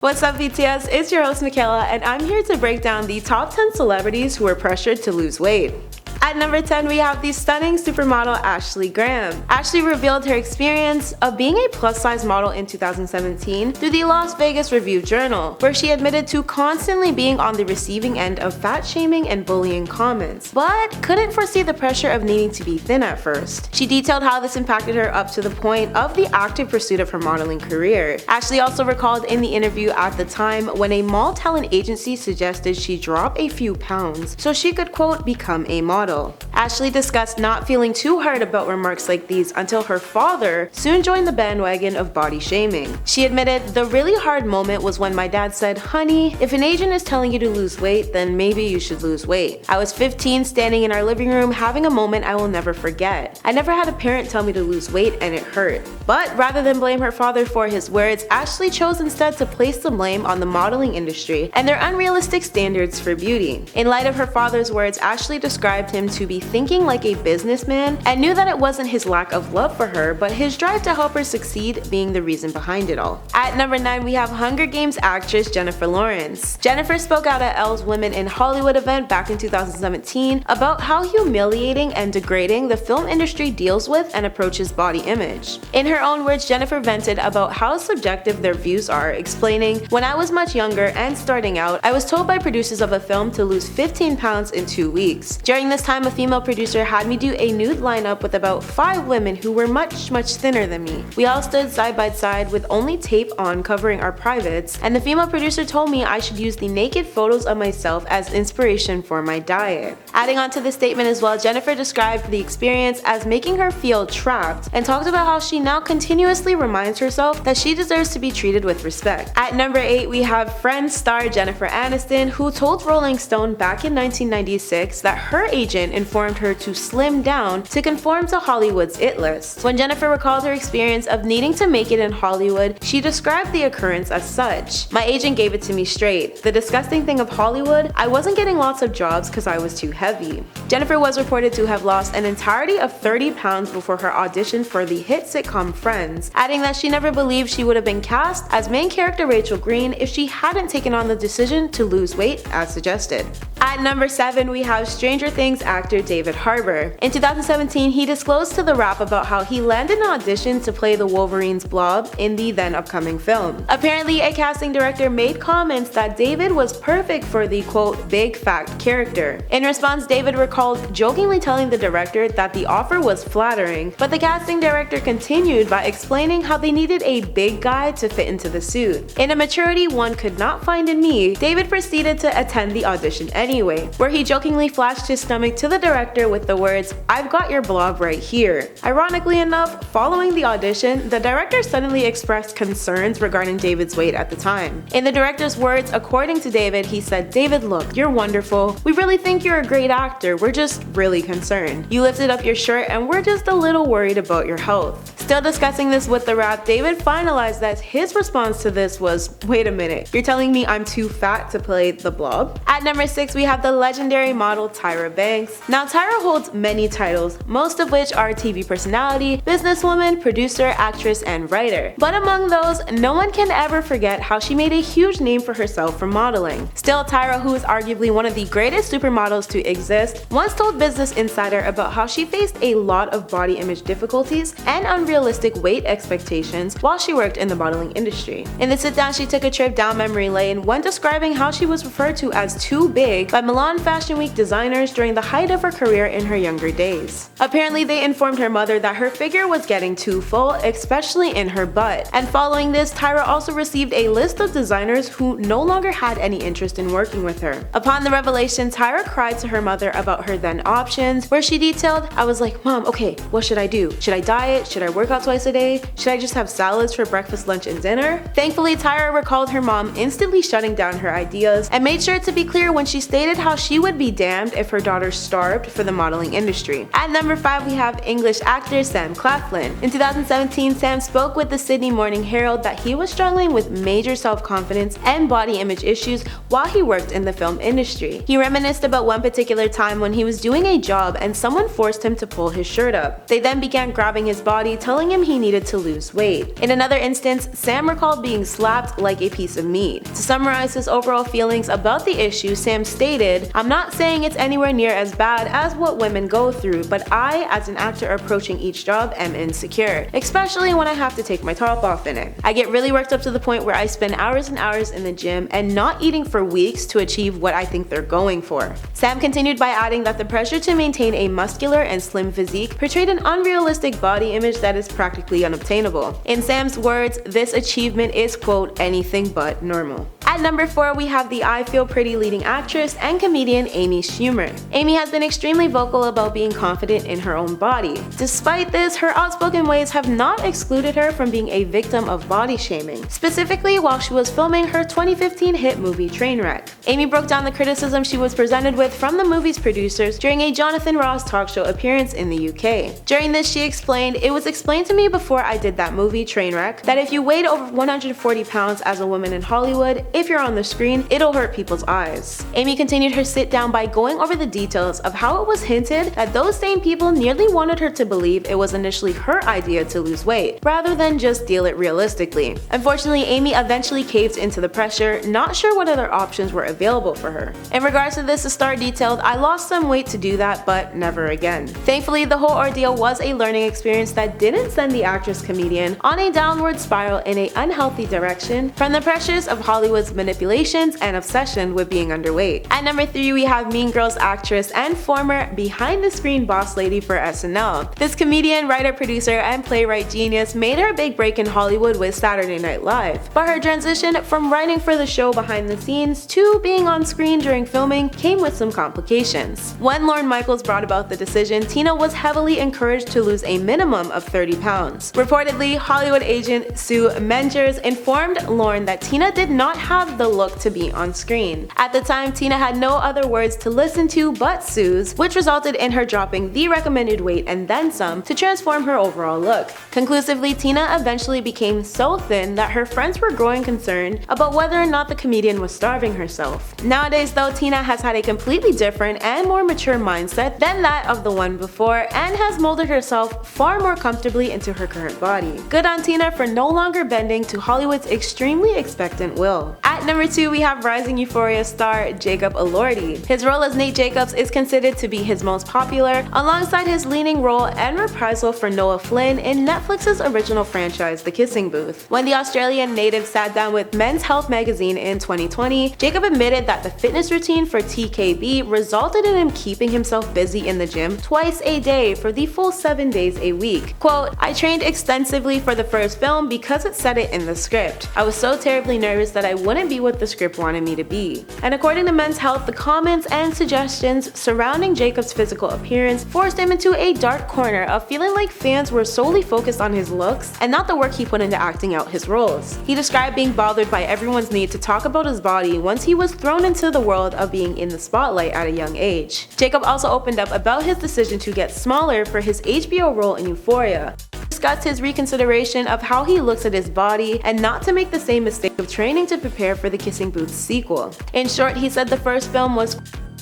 What's up BTS, it's your host Michaela and I'm here to break down the top 10 celebrities who were pressured to lose weight. At number 10, we have the stunning supermodel Ashley Graham. Ashley revealed her experience of being a plus-size model in 2017 through the Las Vegas Review-Journal, where she admitted to constantly being on the receiving end of fat-shaming and bullying comments, but couldn't foresee the pressure of needing to be thin at first. She detailed how this impacted her up to the point of the active pursuit of her modeling career. Ashley also recalled in the interview at the time when a mall talent agency suggested she drop a few pounds so she could, quote, become a model. Ashley discussed not feeling too hard about remarks like these until her father soon joined the bandwagon of body shaming. She admitted, "The really hard moment was when my dad said, 'Honey, if an agent is telling you to lose weight, then maybe you should lose weight.' I was 15 standing in our living room having a moment I will never forget. I never had a parent tell me to lose weight and it hurt." But rather than blame her father for his words, Ashley chose instead to place the blame on the modeling industry and their unrealistic standards for beauty. In light of her father's words, Ashley described him to be thinking like a businessman and knew that it wasn't his lack of love for her, but his drive to help her succeed being the reason behind it all. At number 9, we have Hunger Games actress Jennifer Lawrence. Jennifer spoke out at Elle's Women in Hollywood event back in 2017 about how humiliating and degrading the film industry deals with and approaches body image. In her own words, Jennifer vented about how subjective their views are, explaining, "When I was much younger and starting out, I was told by producers of a film to lose 15 pounds in 2 weeks. During this time, a female producer had me do a nude lineup with about 5 women who were much thinner than me. We all stood side by side with only tape on covering our privates, and the female producer told me I should use the naked photos of myself as inspiration for my diet." Adding on to this statement as well, Jennifer described the experience as making her feel trapped and talked about how she now continuously reminds herself that she deserves to be treated with respect. At number 8, we have Friends star Jennifer Aniston, who told Rolling Stone back in 1996 that her agent informed her to slim down to conform to Hollywood's It List. When Jennifer recalled her experience of needing to make it in Hollywood, she described the occurrence as such. "My agent gave it to me straight. The disgusting thing of Hollywood, I wasn't getting lots of jobs because I was too heavy." Jennifer was reported to have lost an entirety of 30 pounds before her audition for the hit sitcom Friends, adding that she never believed she would have been cast as main character Rachel Green if she hadn't taken on the decision to lose weight as suggested. At number 7, we have Stranger Things actor David Harbour. In 2017, he disclosed to The Wrap about how he landed an audition to play the Wolverine's Blob in the then upcoming film. Apparently, a casting director made comments that David was perfect for the, quote, big fat character. In response, David recalled jokingly telling the director that the offer was flattering, but the casting director continued by explaining how they needed a big guy to fit into the suit. In a maturity one could not find in me, David proceeded to attend the audition anyway, where he jokingly flashed his stomach to the director with the words, "I've got your blob right here." Ironically enough, following the audition, the director suddenly expressed concerns regarding David's weight at the time. In the director's words, according to David, he said, "David, look, you're wonderful. We really think you're a great actor. We're just really concerned. You lifted up your shirt and we're just a little worried about your health." Still discussing this with The Wrap, David finalized that his response to this was, "Wait a minute, you're telling me I'm too fat to play the blob?" At number 6, we have the legendary model Tyra Banks. Now, Tyra holds many titles, most of which are TV personality, businesswoman, producer, actress, and writer. But among those, no one can ever forget how she made a huge name for herself from modeling. Still, Tyra, who is arguably one of the greatest supermodels to exist, once told Business Insider about how she faced a lot of body image difficulties and unrealistic weight expectations while she worked in the modeling industry. In the sit-down, she took a trip down memory lane when describing how she was referred to as too big by Milan Fashion Week designers during the height of her career in her younger days. Apparently, they informed her mother that her figure was getting too full, especially in her butt. And following this, Tyra also received a list of designers who no longer had any interest in working with her. Upon the revelation, Tyra cried to her mother about her then options, where she detailed, "I was like, Mom, okay, what should I do? Should I diet? Should I work out twice a day? Should I just have salads for breakfast, lunch, and dinner?" Thankfully, Tyra recalled her mom instantly shutting down her ideas and made sure to be clear when she stated how she would be damned if her daughter starved for the modeling industry. At number 5, we have English actor Sam Claflin. In 2017, Sam spoke with the Sydney Morning Herald that he was struggling with major self-confidence and body image issues while he worked in the film industry. He reminisced about one particular time when he was doing a job and someone forced him to pull his shirt up. They then began grabbing his body, telling telling him he needed to lose weight. In another instance, Sam recalled being slapped like a piece of meat. To summarize his overall feelings about the issue, Sam stated, "I'm not saying it's anywhere near as bad as what women go through, but I, as an actor approaching each job, am insecure, especially when I have to take my top off in it. I get really worked up to the point where I spend hours and hours in the gym and not eating for weeks to achieve what I think they're going for." Sam continued by adding that the pressure to maintain a muscular and slim physique portrayed an unrealistic body image that is practically unobtainable. In Sam's words, this achievement is, quote, anything but normal. At number 4, we have the I Feel Pretty leading actress and comedian Amy Schumer. Amy has been extremely vocal about being confident in her own body. Despite this, her outspoken ways have not excluded her from being a victim of body shaming, specifically while she was filming her 2015 hit movie Trainwreck. Amy broke down the criticism she was presented with from the movie's producers during a Jonathan Ross talk show appearance in the UK. During this, she explained, "It was explained to me before I did that movie Trainwreck that if you weighed over 140 pounds as a woman in Hollywood, if you're on the screen, it'll hurt people's eyes." Amy continued her sit down by going over the details of how it was hinted that those same people nearly wanted her to believe it was initially her idea to lose weight, rather than just deal it realistically. Unfortunately, Amy eventually caved into the pressure, not sure what other options were available for her. In regards to this, the star detailed, "I lost some weight to do that, but never again." Thankfully, the whole ordeal was a learning experience that didn't send the actress-comedian on a downward spiral in an unhealthy direction from the pressures of Hollywood's manipulations and obsession with being underweight. At number 3, we have Mean Girls actress and former behind-the-screen boss lady for SNL. This comedian, writer, producer, and playwright genius made her big break in Hollywood with Saturday Night Live, but her transition from writing for the show behind the scenes to being on screen during filming came with some complications. When Lorne Michaels brought about the decision, Tina was heavily encouraged to lose a minimum of 30 pounds. Reportedly, Hollywood agent Sue Mengers informed Lorne that Tina did not have the look to be on screen. At the time, Tina had no other words to listen to but Sue's, which resulted in her dropping the recommended weight and then some to transform her overall look. Conclusively, Tina eventually became so thin that her friends were growing concerned about whether or not the comedian was starving herself. Nowadays though, Tina has had a completely different and more mature mindset than that of the one before and has molded herself far more comfortably into her current body. Good on Tina for no longer bending to Hollywood's extremely expectant will. At number 2, we have rising Euphoria star Jacob Elordi. His role as Nate Jacobs is considered to be his most popular, alongside his leading role and reprisal for Noah Flynn in Netflix's original franchise The Kissing Booth. When the Australian native sat down with Men's Health magazine in 2020, Jacob admitted that the fitness routine for TKB resulted in him keeping himself busy in the gym twice a day for the full 7 days a week. Quote, "I trained extensively for the first film because it said it in the script. I was so terribly nervous that I wouldn't be what the script wanted me to be." And according to Men's Health, the comments and suggestions surrounding Jacob's physical appearance forced him into a dark corner of feeling like fans were solely focused on his looks and not the work he put into acting out his roles. He described being bothered by everyone's need to talk about his body once he was thrown into the world of being in the spotlight at a young age. Jacob also opened up about his decision to get smaller for his HBO role in Euphoria. Discussed his reconsideration of how he looks at his body and not to make the same mistake of training to prepare for the Kissing Booth sequel. In short, he said the first film was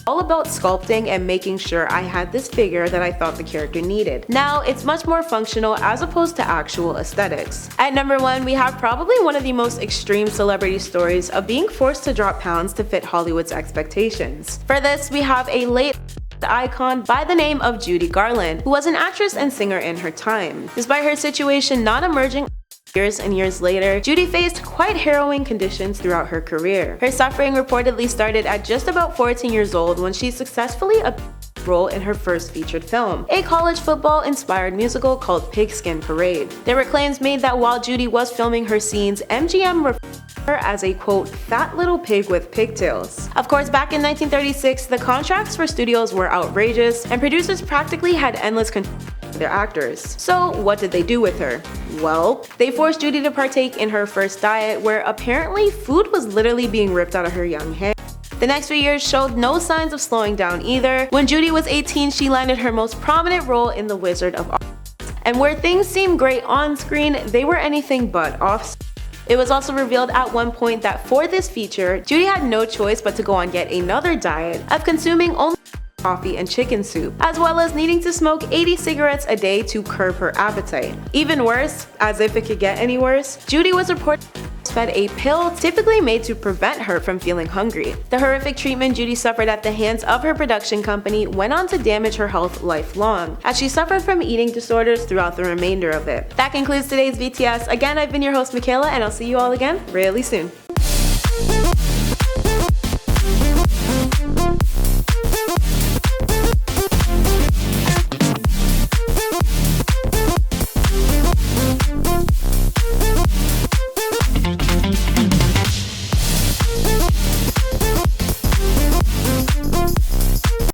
all about sculpting and making sure I had this figure that I thought the character needed. Now, it's much more functional as opposed to actual aesthetics. At number 1, we have probably one of the most extreme celebrity stories of being forced to drop pounds to fit Hollywood's expectations. For this, we have a late icon by the name of Judy Garland, who was an actress and singer in her time. Despite her situation not emerging years and years later, Judy faced quite harrowing conditions throughout her career. Her suffering reportedly started at just about 14 years old when she successfully role in her first featured film, a college football-inspired musical called Pigskin Parade. There were claims made that while Judy was filming her scenes, MGM referred to her as a quote, "fat little pig with pigtails." Of course, back in 1936, the contracts for studios were outrageous, and producers practically had endless control over their actors. So what did they do with her? Well, they forced Judy to partake in her first diet, where apparently food was literally being ripped out of her young hands. The next few years showed no signs of slowing down either. When Judy was 18, she landed her most prominent role in The Wizard of Oz. And where things seemed great on screen, they were anything but off. It was also revealed at one point that for this feature, Judy had no choice but to go on yet another diet of consuming only coffee and chicken soup, as well as needing to smoke 80 cigarettes a day to curb her appetite. Even worse, as if it could get any worse, Judy was reported fed a pill typically made to prevent her from feeling hungry. The horrific treatment Judy suffered at the hands of her production company went on to damage her health lifelong, as she suffered from eating disorders throughout the remainder of it. That concludes today's VTS. Again, I've been your host, Michaela, and I'll see you all again really soon.